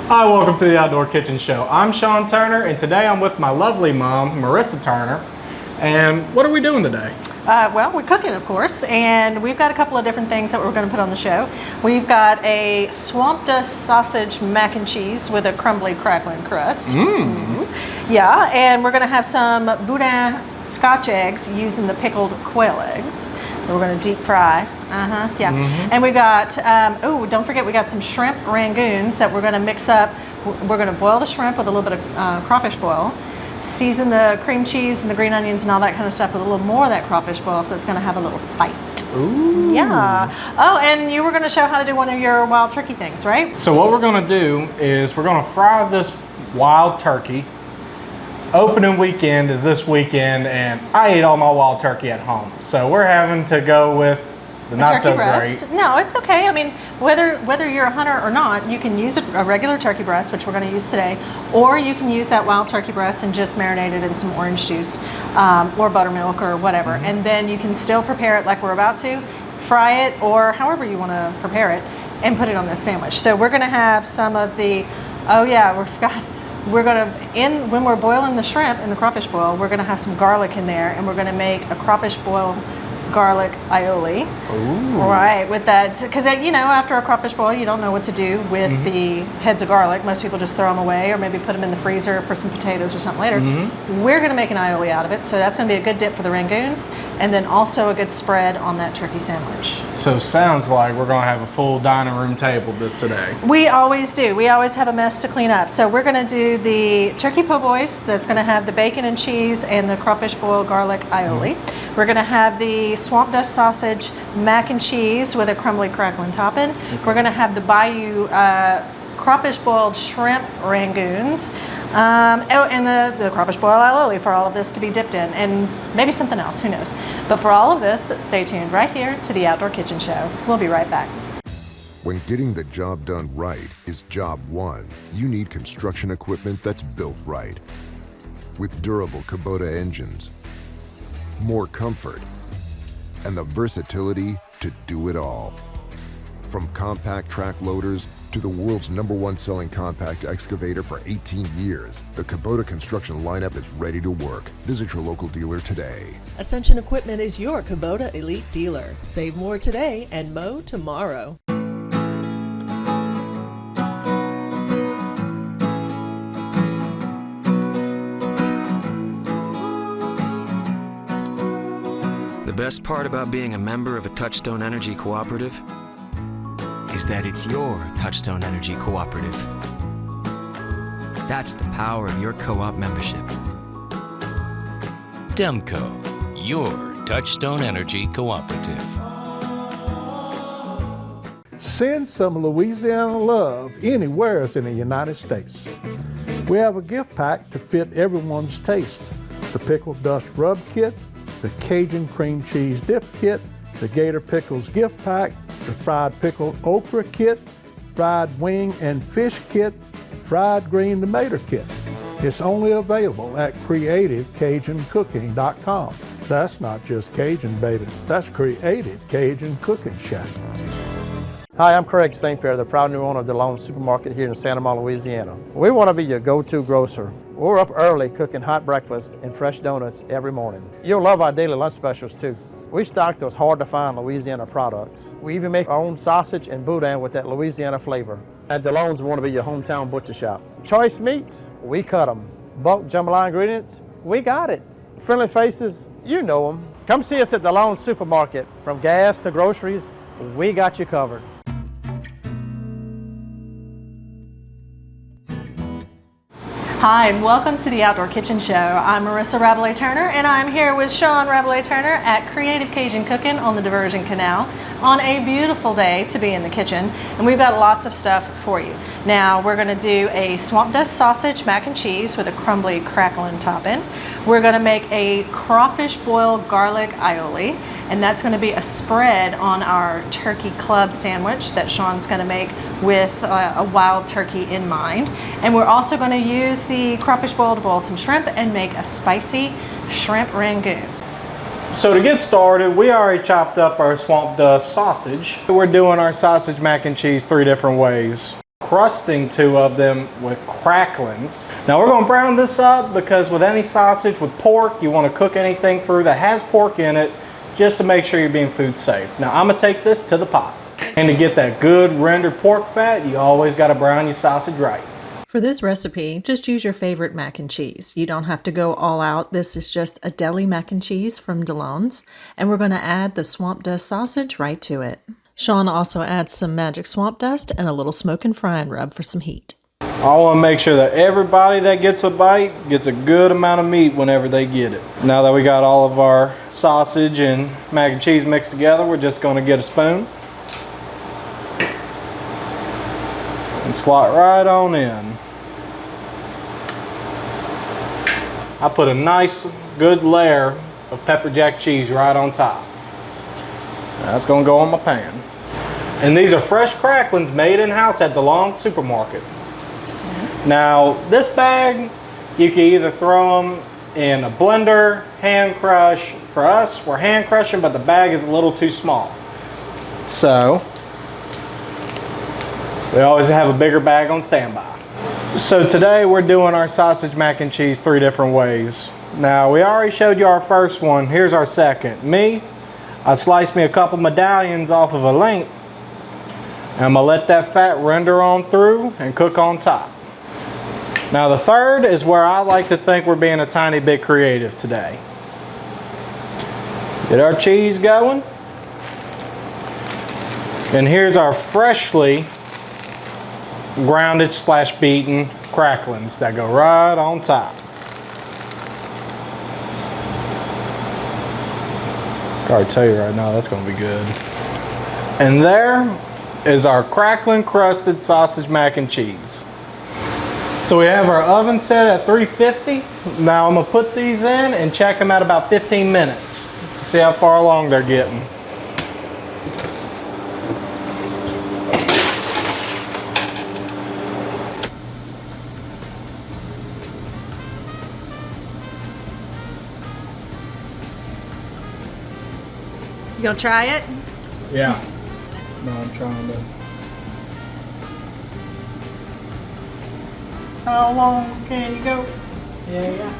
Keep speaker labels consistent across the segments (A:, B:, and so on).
A: Hi, welcome to the Outdoor Kitchen Show. I'm Sean Turner, and today I'm with my lovely mom, Marissa Turner. And what are we doing today?
B: Well, we're cooking, of course, and we've got a couple of different things that we're going to put on the show. We've got a swamp dust sausage mac and cheese with a crumbly, crackling crust. Yeah, and we're going to have some Boudin Scotch eggs using the pickled quail eggs. We're going to deep fry. And we got, oh, don't forget, we got some shrimp rangoons that we're going to mix up. We're going to boil the shrimp with a little bit of crawfish boil, season the cream cheese and the green onions and all that kind of stuff with a little more of that crawfish boil, so it's going to have a little bite.
A: Ooh.
B: Yeah. Oh, and you were going to show how to do one of your wild turkey things, right?
A: So what we're going to do is we're going to fry this wild turkey. Opening weekend is this weekend, and I ate all my wild turkey at home. So we're having to go with the not so great.
B: No, it's okay. I mean, whether you're a hunter or not, you can use a regular turkey breast, which we're going to use today, or you can use that wild turkey breast and just marinate it in some orange juice or buttermilk or whatever. And then you can still prepare it like we're about to, fry it, or however you want to prepare it, and put it on this sandwich. So we're going to have some of the, oh yeah, we forgot. We're going to, when we're boiling the shrimp in the crawfish boil, we're going to have some garlic in there, and we're going to make a crawfish boil garlic aioli.
A: Ooh.
B: Right, with that, because you know, after a crawfish boil, you don't know what to do with the heads of garlic. Most people just throw them away, or maybe put them in the freezer for some potatoes or something later. We're going to make an aioli out of it, so that's going to be a good dip for the rangoons, and then also a good spread on that turkey sandwich.
A: So sounds like we're going to have a full dining room table today.
B: We always do. We always have a mess to clean up. So we're going to do the turkey poboys. That's going to have the bacon and cheese and the crawfish boil garlic aioli. We're going to have the swamp dust sausage mac and cheese with a crumbly, crackling topping. We're going to have the Bayou crawfish boiled shrimp rangoons. And the crawfish boil aioli for all of this to be dipped in, and maybe something else, who knows. But for all of this, stay tuned right here to the Outdoor Kitchen Show. We'll be right back.
C: When getting the job done right is job one, you need construction equipment that's built right. With durable Kubota engines, more comfort, and the versatility to do it all. From compact track loaders to the world's #1 selling compact excavator for 18 years, the Kubota construction lineup is ready to work. Visit your local dealer today.
D: Ascension Equipment is your Kubota Elite dealer. Save more today and mow tomorrow.
E: The best part about being a member of a Touchstone Energy Cooperative is that it's your Touchstone Energy Cooperative. That's the power of your co-op membership.
F: Demco, your Touchstone Energy Cooperative.
G: Send some Louisiana love anywhere in the United States. We have a gift pack to fit everyone's taste. The Pickled Dust Rub Kit, the Cajun Cream Cheese Dip Kit, the Gator Pickles Gift Pack, the Fried Pickled Okra Kit, Fried Wing and Fish Kit, Fried Green Tomato Kit. It's only available at CreativeCajunCooking.com. That's not just Cajun, baby. That's Creative Cajun Cooking Shack.
H: Hi, I'm Craig St. Pierre, the proud new owner of DeLone Supermarket here in Santa Maria, Louisiana. We want to be your go-to grocer. We're up early cooking hot breakfast and fresh donuts every morning. You'll love our daily lunch specials too. We stock those hard-to-find Louisiana products. We even make our own sausage and boudin with that Louisiana flavor. At DeLone's, we want to be your hometown butcher shop. Choice meats, we cut them. Bulk jambalaya ingredients, we got it. Friendly faces, you know them. Come see us at DeLone Supermarket. From gas to groceries, we got you covered.
B: Hi, and welcome to the Outdoor Kitchen Show. I'm Marissa Rabalais Turner, and I'm here with Sean Rabalais Turner at Creative Cajun Cooking on the Diversion Canal on a beautiful day to be in the kitchen. And we've got lots of stuff for you. Now, we're going to do a swamp dust sausage mac and cheese with a crumbly, crackling topping. We're going to make a crawfish boiled garlic aioli, and that's going to be a spread on our turkey club sandwich that Sean's going to make with a wild turkey in mind. And we're also going to use the crawfish boil to boil some shrimp and make a spicy shrimp rangoons.
A: So to get started, we already chopped up our swamp dust sausage. We're doing our sausage mac and cheese 3 different ways. crusting 2 of them with cracklings. Now we're gonna brown this up because with any sausage with pork, you wanna cook anything through that has pork in it just to make sure you're being food safe. Now I'm gonna take this to the pot. And to get that good rendered pork fat, you always gotta brown your sausage right.
B: For this recipe, just use your favorite mac and cheese. You don't have to go all out. This is just a deli mac and cheese from Delon's, and we're gonna add the swamp dust sausage right to it. Sean also adds some magic swamp dust and a little smoke and frying rub for some heat.
A: I want to make sure that everybody that gets a bite gets a good amount of meat whenever they get it. Now that we got all of our sausage and mac and cheese mixed together, we're just going to get a spoon and slot right on in. I put a nice good layer of pepper jack cheese right on top. That's going to go on my pan. And these are fresh cracklings made in-house at the Long Supermarket. Now, this bag, you can either throw them in a blender, hand crush. For us, we're hand crushing, but the bag is a little too small. So, we always have a bigger bag on standby. So today we're doing our sausage mac and cheese 3 different ways. Now, we already showed you our first one. Here's our second. I sliced me a couple medallions off of a link. And I'm gonna let that fat render on through and cook on top. Now the third is where I like to think we're being a tiny bit creative today. Get our cheese going. And here's our freshly grounded / beaten cracklings that go right on top. I already tell you right now, that's gonna be good. And there is our crackling crusted sausage mac and cheese. So we have our oven set at 350. Now I'm gonna put these in and check them at about 15 minutes. See how far along they're getting.
B: You gonna try it?
A: Yeah. No, I'm trying to. How long can you go? Yeah.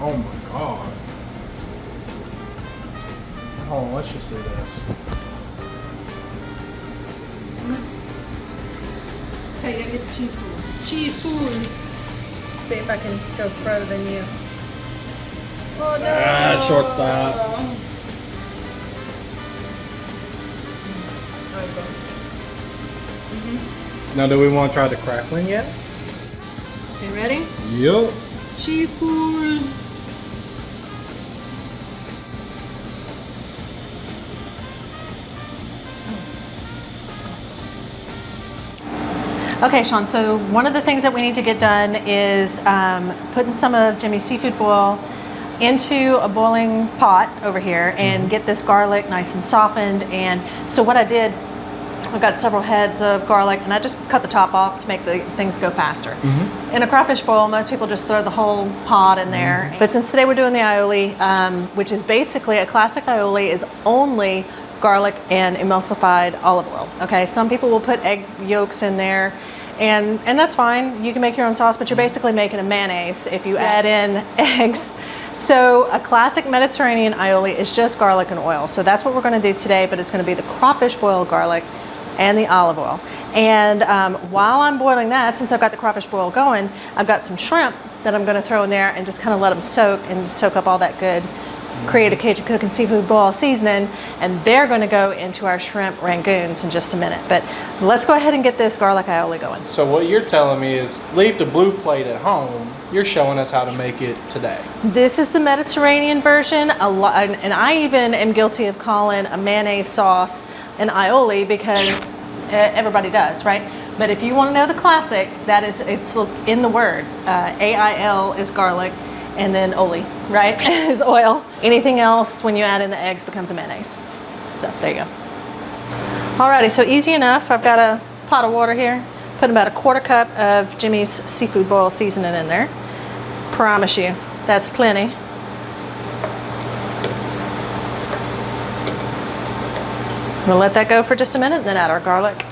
A: Oh my God. Hold on, let's just do this.
B: Okay, you gotta get the cheese pool. Cheese pool. See if I can go further than you. Oh no!
A: Shortstop. Now, do we want to try the crackling yet?
B: Okay, ready?
A: Yup.
B: Cheese pool. Okay, Sean, so one of the things that we need to get done is putting some of Jimmy's seafood boil into a boiling pot over here and get this garlic nice and softened. And so what I did, I've got several heads of garlic and I just cut the top off to make the things go faster. In a crawfish boil, most people just throw the whole pod in there. But since today we're doing the aioli, which is basically a classic aioli, is only garlic and emulsified olive oil. Okay, some people will put egg yolks in there, and that's fine. You can make your own sauce, but you're basically making a mayonnaise if you add in eggs. So a classic Mediterranean aioli is just garlic and oil. So that's what we're going to do today, but it's going to be the crawfish boiled garlic and the olive oil. And while I'm boiling that, since I've got the crawfish boil going, I've got some shrimp that I'm going to throw in there and just kind of let them soak up all that good Creative Cajun Cooking seafood boil seasoning, and they're going to go into our shrimp rangoons in just a minute. But let's go ahead and get this garlic aioli going.
A: So what you're telling me is leave the blue plate at home. You're showing us how to make it today.
B: This is the Mediterranean version, and I even am guilty of calling a mayonnaise sauce an aioli because everybody does, right? But if you want to know the classic, it's in the word. A-I-L is garlic, and then oli, right, is oil. Anything else, when you add in the eggs, becomes a mayonnaise. So there you go. Alrighty, so easy enough. I've got a pot of water here. Put about a 1/4 cup of Jimmy's seafood boil seasoning in there. Promise you, that's plenty. We'll let that go for just a minute and then add our garlic.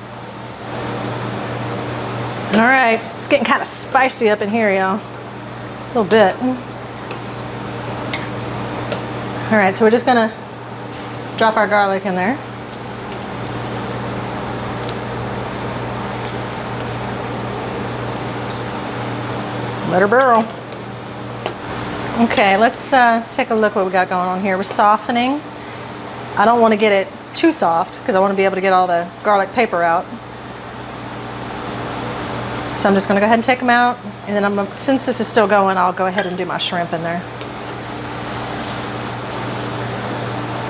B: All right, it's getting kind of spicy up in here, y'all. A little bit. All right, so we're just gonna drop our garlic in there. Let her burrow. Okay, let's take a look what we got going on here. We're softening. I don't want to get it too soft because I want to be able to get all the garlic paper out. So I'm just going to go ahead and take them out, and then since this is still going, I'll go ahead and do my shrimp in there.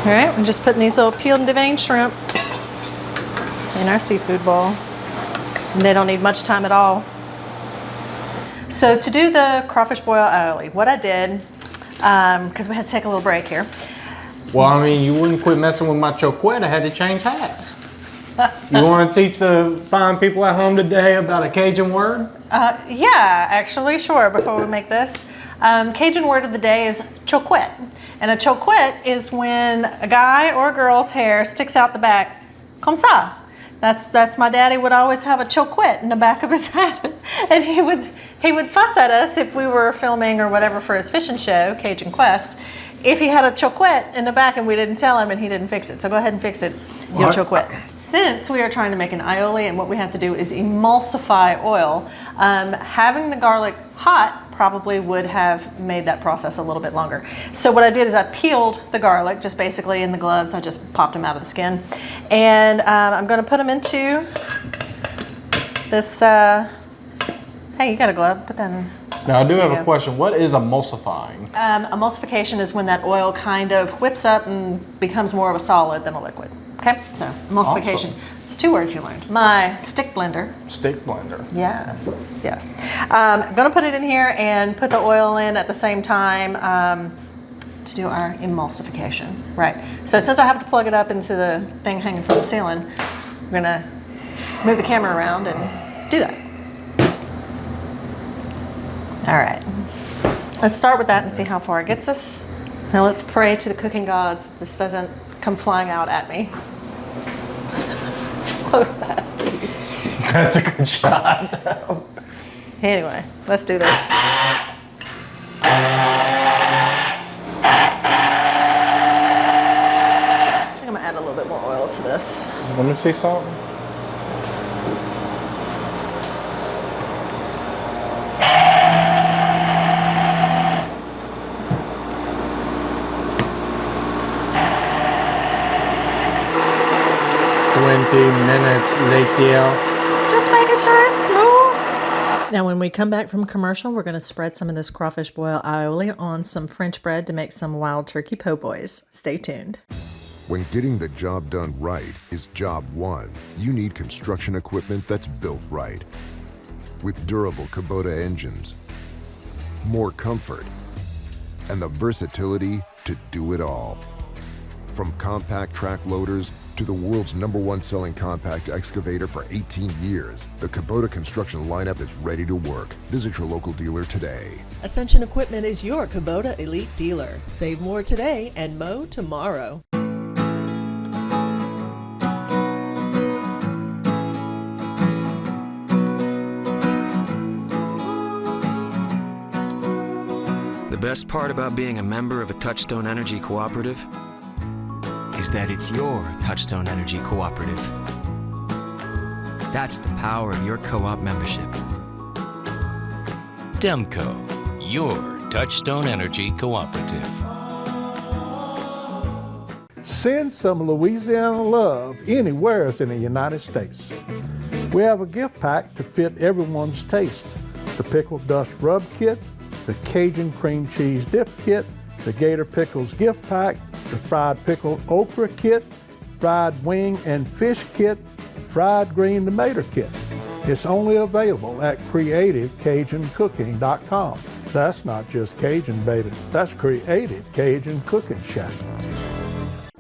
B: All right, I'm just putting these little peeled and deveined shrimp in our seafood bowl. And they don't need much time at all. So to do the crawfish boil aioli, what I did, because we had to take a little break here.
A: Well, I mean, you wouldn't quit messing with my choquette. I had to change hats. You want to teach the fine people at home today about a Cajun word?
B: Yeah, actually, sure, before we make this. Cajun word of the day is choquette. And a choquette is when a guy or a girl's hair sticks out the back, comme ça. That's my daddy would always have a choquette in the back of his hat. And he would fuss at us if we were filming or whatever for his fishing show, Cajun Quest, if he had a choquette in the back and we didn't tell him and he didn't fix it. So go ahead and fix it, your choquette. Since we are trying to make an aioli and what we have to do is emulsify oil, having the garlic hot probably would have made that process a little bit longer. So what I did is I peeled the garlic, just basically in the gloves. I just popped them out of the skin. And I'm going to put them into this, hey, you got a glove, put that in.
A: Now, I do have a question. What is emulsifying?
B: Emulsification is when that oil kind of whips up and becomes more of a solid than a liquid. Okay, so emulsification.
A: Awesome.
B: It's 2 words you learned. My stick blender.
A: Stick blender.
B: Yes, yes. I'm gonna put it in here and put the oil in at the same time to do our emulsification. Right, so since I have to plug it up into the thing hanging from the ceiling, we're gonna move the camera around and do that. All right, let's start with that and see how far it gets us. Now let's pray to the cooking gods this doesn't come flying out at me. Close that, please.
A: That's a good shot.
B: Anyway, let's do this. I think I'm gonna add a little bit more oil to this.
A: Let me see something. Minutes later.
B: Just making sure it's smooth. Now when we come back from commercial, we're going to spread some of this crawfish boil aioli on some French bread to make some wild turkey po' boys. Stay tuned.
C: When getting the job done right is job one, you need construction equipment that's built right. With durable Kubota engines, more comfort, and the versatility to do it all. From compact track loaders to the world's #1 selling compact excavator for 18 years, the Kubota construction lineup is ready to work. Visit your local dealer today.
D: Ascension Equipment is your Kubota Elite dealer. Save more today and mow tomorrow.
E: The best part about being a member of a Touchstone Energy cooperative is that it's your Touchstone Energy cooperative. That's the power of your co-op membership.
F: Demco, your Touchstone Energy Cooperative.
G: Send some Louisiana love anywhere in the United States. We have a gift pack to fit everyone's taste. The Pickled Dust Rub Kit, the Cajun Cream Cheese Dip Kit, the Gator Pickles Gift Pack, the Fried Pickled Okra Kit, Fried Wing and Fish Kit, Fried Green Tomato Kit. It's only available at CreativeCajunCooking.com. That's not just Cajun, baby. That's Creative Cajun Cooking Shack.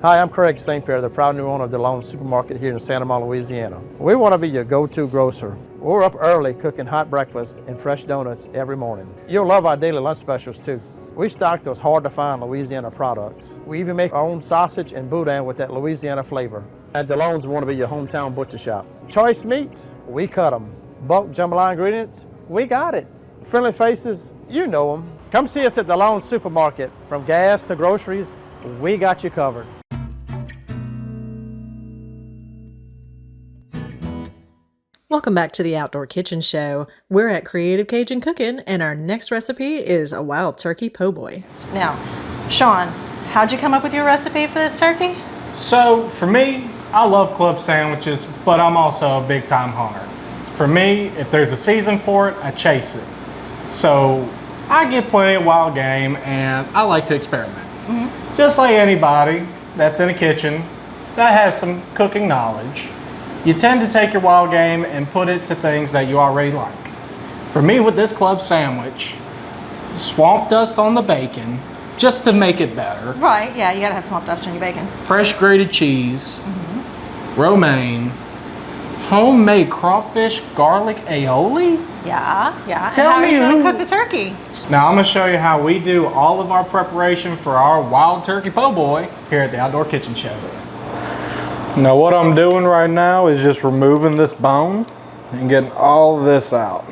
H: Hi, I'm Craig St. Pierre, the proud new owner of the Lone Supermarket here in Santa Monica, Louisiana. We want to be your go-to grocer. We're up early cooking hot breakfast and fresh donuts every morning. You'll love our daily lunch specials too. We stock those hard-to-find Louisiana products. We even make our own sausage and Boudin with that Louisiana flavor. At DeLone's, we want to be your hometown butcher shop. Choice meats, we cut them. Bulk jambalaya ingredients, we got it. Friendly faces, you know them. Come see us at DeLone's Supermarket. From gas to groceries, we got you covered.
B: Welcome back to the Outdoor Kitchen Show. We're at Creative Cajun Cooking, and our next recipe is a wild turkey po' boy. Now, Sean, how'd you come up with your recipe for this turkey?
A: So for me, I love club sandwiches, but I'm also a big time hunter. For me, if there's a season for it, I chase it. So I get plenty of wild game and I like to experiment. Just like anybody that's in a kitchen that has some cooking knowledge, you tend to take your wild game and put it to things that you already like. For me with this club sandwich, swamp dust on the bacon, just to make it better.
B: Right, yeah, you gotta have swamp dust on your bacon.
A: Fresh grated cheese, romaine, homemade crawfish garlic aioli.
B: Yeah.
A: Tell
B: and how
A: me
B: are you gonna
A: who-
B: cook the turkey?
A: Now I'm gonna show you how we do all of our preparation for our wild turkey po' boy here at the Outdoor Kitchen Show. Now what I'm doing right now is just removing this bone and getting all of this out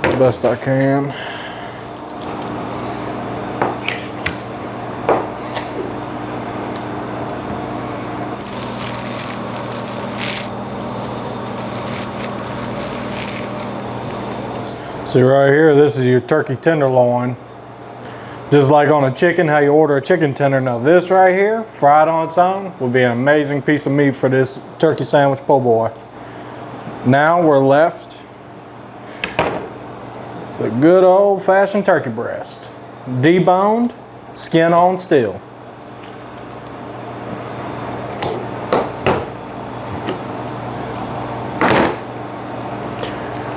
A: the best I can. See right here, this is your turkey tenderloin. Just like on a chicken, how you order a chicken tender. Now this right here, fried on its own, would be an amazing piece of meat for this turkey sandwich po' boy. Now we're left with a good old-fashioned turkey breast. Deboned, skin on still.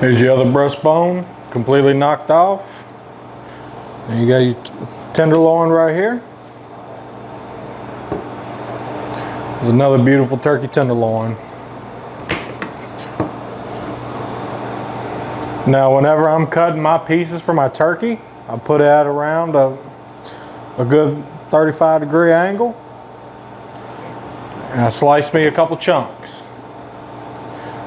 A: Here's your other breastbone, completely knocked off. And you got your tenderloin right here. There's another beautiful turkey tenderloin. Now whenever I'm cutting my pieces for my turkey, I put it at around a good 35-degree angle. And I slice me a couple chunks.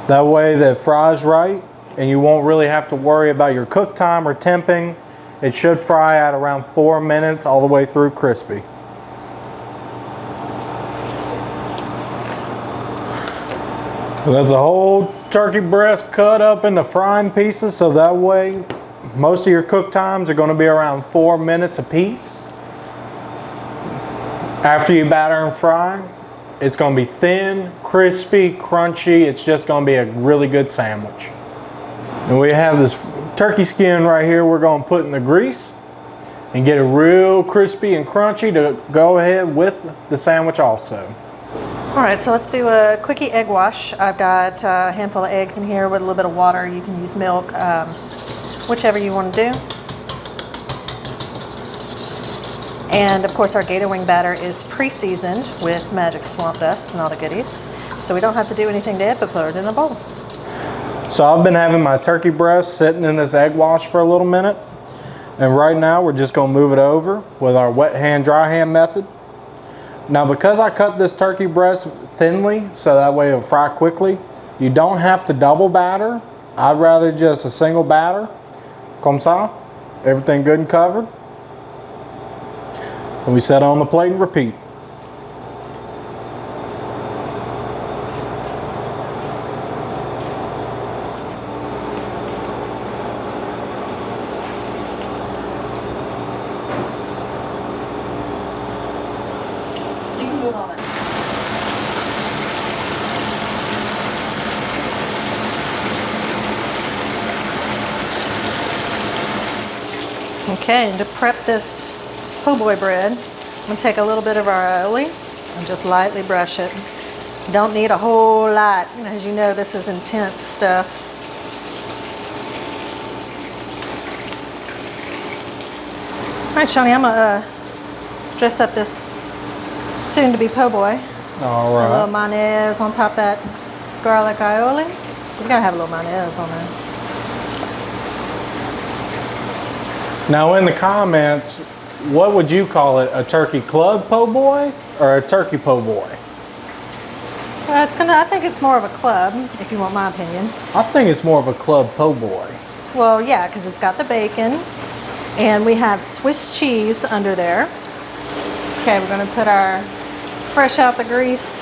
A: That way that fries right and you won't really have to worry about your cook time or temping. It should fry at around 4 minutes all the way through crispy. That's a whole turkey breast cut up into frying pieces, so that way most of your cook times are going to be around 4 minutes a piece. After you batter and fry, it's going to be thin, crispy, crunchy. It's just going to be a really good sandwich. And we have this turkey skin right here we're going to put in the grease and get it real crispy and crunchy to go ahead with the sandwich also.
B: All right, so let's do a quickie egg wash. I've got a handful of eggs in here with a little bit of water. You can use milk, whichever you want to do. And of course our gator wing batter is pre-seasoned with magic swamp dust and all the goodies. So we don't have to do anything to it but put it in a bowl.
A: So I've been having my turkey breast sitting in this egg wash for a little minute. And right now we're just going to move it over with our wet hand, dry hand method. Now because I cut this turkey breast thinly so that way it'll fry quickly, you don't have to double batter. I'd rather just a single batter. Comme ça. Everything good and covered. And we set it on the plate and repeat.
B: Okay, and to prep this po' boy bread, I'm going to take a little bit of our aioli and just lightly brush it. Don't need a whole lot. As you know, this is intense stuff. All right, Shawnee, I'm going to dress up this soon-to-be po' boy.
A: All
B: A
A: right.
B: little mayonnaise on top of that garlic aioli. You got to have a little mayonnaise on there.
A: Now in the comments, what would you call it? A turkey club po' boy or a turkey po' boy?
B: I think it's more of a club, if you want my opinion.
A: I think it's more of a club po' boy.
B: Well, yeah, because it's got the bacon, and we have Swiss cheese under there. Okay, we're gonna put our fresh out the grease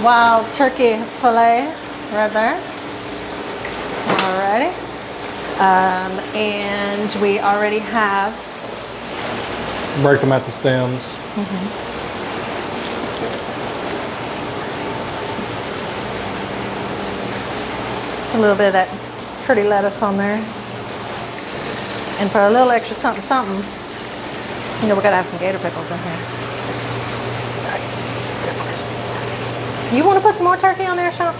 B: wild turkey fillet right there. Alrighty. And we already have...
A: Break them at the stems.
B: A little bit of that pretty lettuce on there. And for a little extra something, you know, we gotta have some gator pickles in here. You wanna put some more turkey on there, Sean?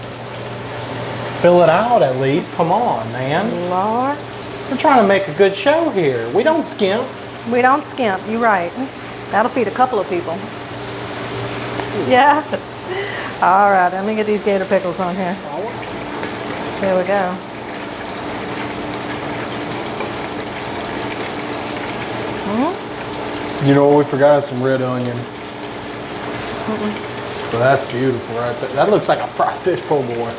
A: Fill it out at least. Come on, man.
B: Lord.
A: We're trying to make a good show here. We don't skimp.
B: We don't skimp, you're right. That'll feed a couple of people. Yeah. All right, let me get these gator pickles on here. There we go.
A: You know what we forgot? Some red onion. So that's beautiful right there. That looks like a fried fish po' boy.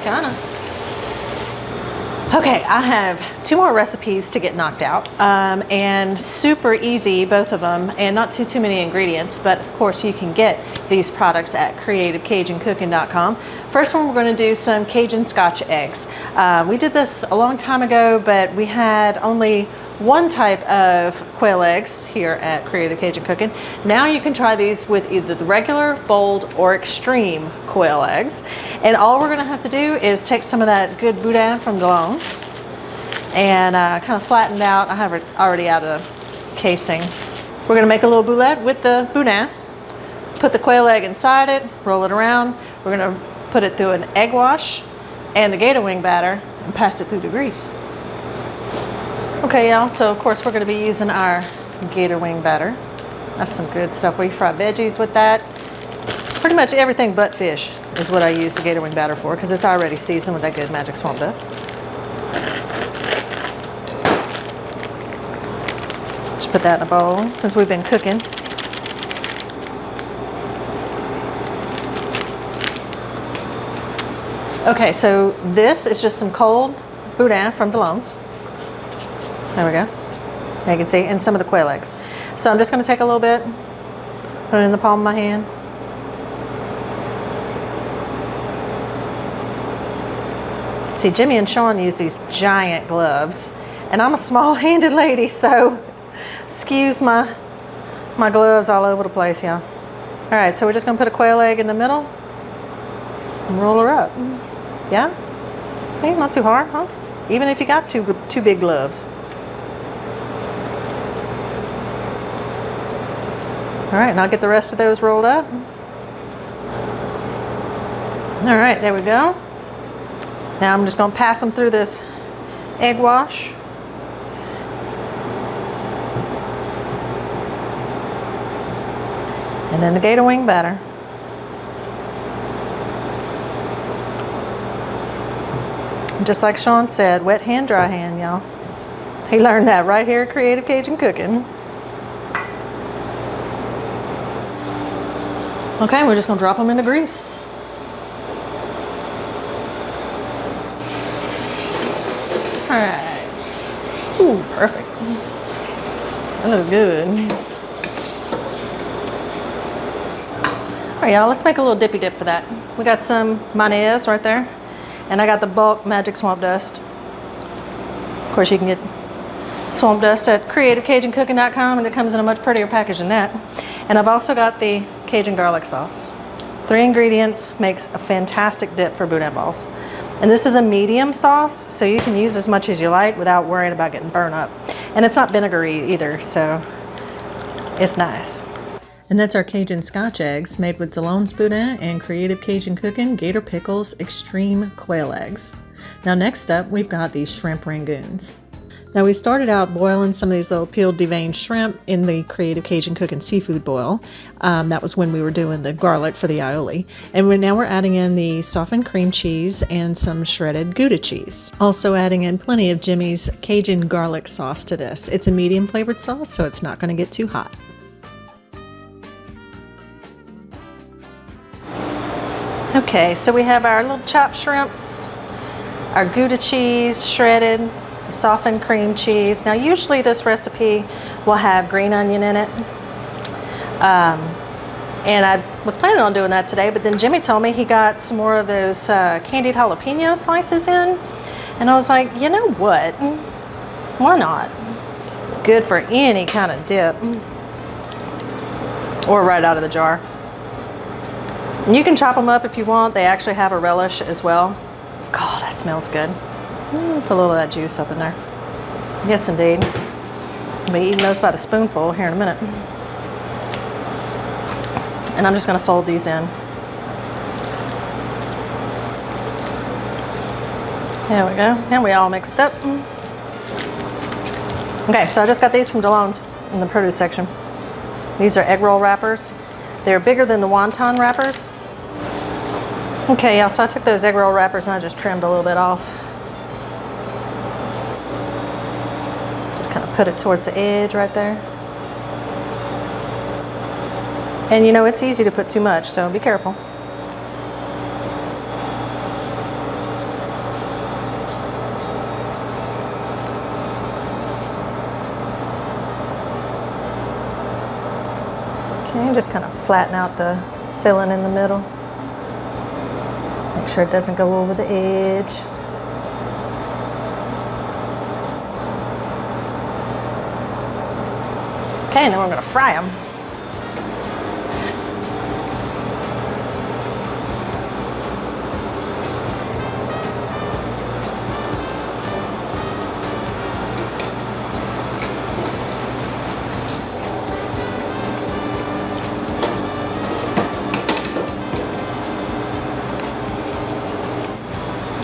B: Kinda. Okay, I have 2 more recipes to get knocked out, and super easy, both of them, and not too many ingredients, but of course you can get these products at creativecajuncooking.com. First one, we're going to do some Cajun Scotch eggs. We did this a long time ago, but we had only one type of quail eggs here at Creative Cajun Cooking. Now you can try these with either the regular, bold, or extreme quail eggs. And all we're gonna have to do is take some of that good Boudin from Jalapenos and kind of flattened out. I have it already out of the casing. We're gonna make a little boulette with the Boudin, put the quail egg inside it, roll it around. We're gonna put it through an egg wash and the gator wing batter and pass it through the grease. Okay, y'all, so of course we're going to be using our gator wing batter. That's some good stuff. We fry veggies with that. Pretty much everything but fish is what I use the gator wing batter for, because it's already seasoned with that good magic swamp dust. Just put that in a bowl since we've been cooking. Okay, so this is just some cold Boudin from Jalapenos. There we go. You can see, and some of the quail eggs. So I'm just going to take a little bit, put it in the palm of my hand. See, Jimmy and Sean use these giant gloves, and I'm a small-handed lady, so excuse my gloves all over the place, y'all. All right, so we're just going to put a quail egg in the middle and roll her up. Yeah? Hey, not too hard, huh? Even if you got two big gloves. All right, and I'll get the rest of those rolled up. All right, there we go. Now I'm just going to pass them through this egg wash. And then the gator wing batter. Just like Sean said, wet hand, dry hand, y'all. He learned that right here at Creative Cajun Cooking. Okay, we're just gonna drop them in the grease. All right. Ooh, perfect. That looks good. All right, y'all, let's make a little dippy dip for that. We got some mayonnaise right there, and I got the bulk magic swamp dust. Of course, you can get swamp dust at creativecajuncooking.com, and it comes in a much prettier package than that. And I've also got the Cajun garlic sauce. 3 ingredients makes a fantastic dip for boudin balls. And this is a medium sauce, so you can use as much as you like without worrying about getting burned up. And it's not vinegary either, so it's nice. And that's our Cajun Scotch eggs made with Jalapenos Boudin and Creative Cajun Cooking Gator Pickles Extreme Quail Eggs. Now next up, we've got these shrimp rangoons. Now we started out boiling some of these little peeled deveined shrimp in the Creative Cajun Cooking seafood boil. That was when we were doing the garlic for the aioli. And now we're adding in the softened cream cheese and some shredded Gouda cheese. Also adding in plenty of Jimmy's Cajun garlic sauce to this. It's a medium flavored sauce, so it's not going to get too hot. Okay, so we have our little chopped shrimps, our Gouda cheese shredded, softened cream cheese. Now usually this recipe will have green onion in it. And I was planning on doing that today, but then Jimmy told me he got some more of those candied jalapeno slices in. And I was like, you know what? Why not? Good for any kind of dip. Or right out of the jar. And you can chop them up if you want. They actually have a relish as well. God, that smells good. Put a little of that juice up in there. Yes, indeed. I'll be eating those by the spoonful here in a minute. And I'm just going to fold these in. There we go. Now we all mixed up. Okay, so I just got these from Delon's in the produce section. These are egg roll wrappers. They're bigger than the wonton wrappers. Okay, yeah, so I took those egg roll wrappers and I just trimmed a little bit off. Put it towards the edge right there. And you know, it's easy to put too much, so be careful. Okay, just kind of flatten out the filling in the middle. Make sure it doesn't go over the edge. Okay, and then we're going to fry them.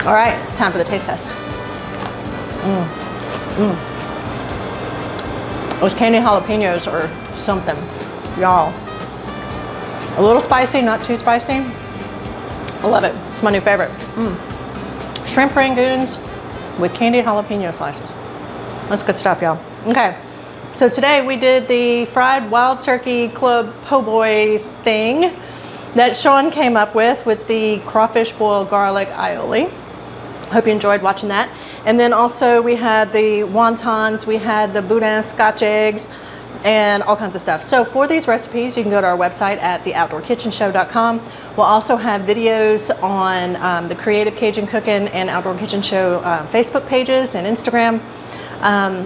B: All right, time for the taste test. Those candied jalapenos are something, y'all. A little spicy, not too spicy. I love it. It's my new favorite. Shrimp rangoons with candied jalapeno slices. That's good stuff, y'all. Okay, so today we did the fried wild turkey club po' boy thing that Sean came up with the crawfish boiled garlic aioli. Hope you enjoyed watching that. And then also we had the wontons, we had the Boudin Scotch eggs, and all kinds of stuff. So for these recipes, you can go to our website at theoutdoorkitchenshow.com. We'll also have videos on the Creative Cajun Cooking and Outdoor Kitchen Show Facebook pages and Instagram.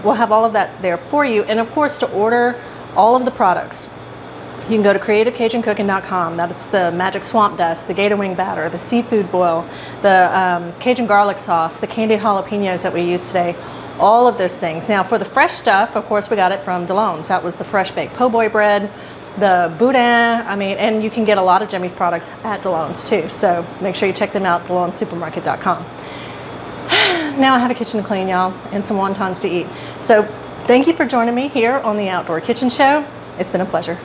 B: We'll have all of that there for you. And of course, to order all of the products, you can go to creativecajunCooking.com. That's the magic swamp dust, the gator wing batter, the seafood boil, the Cajun garlic sauce, the candied jalapenos that we used today, all of those things. Now for the fresh stuff, of course, we got it from Delon's. That was the fresh baked Poboy bread, the Boudin, and you can get a lot of Jimmy's products at Delon's too. So make sure you check them out, DelonSupermarket.com. Now I have a kitchen to clean, y'all, and some wontons to eat. So thank you for joining me here on the Outdoor Kitchen Show. It's been a pleasure.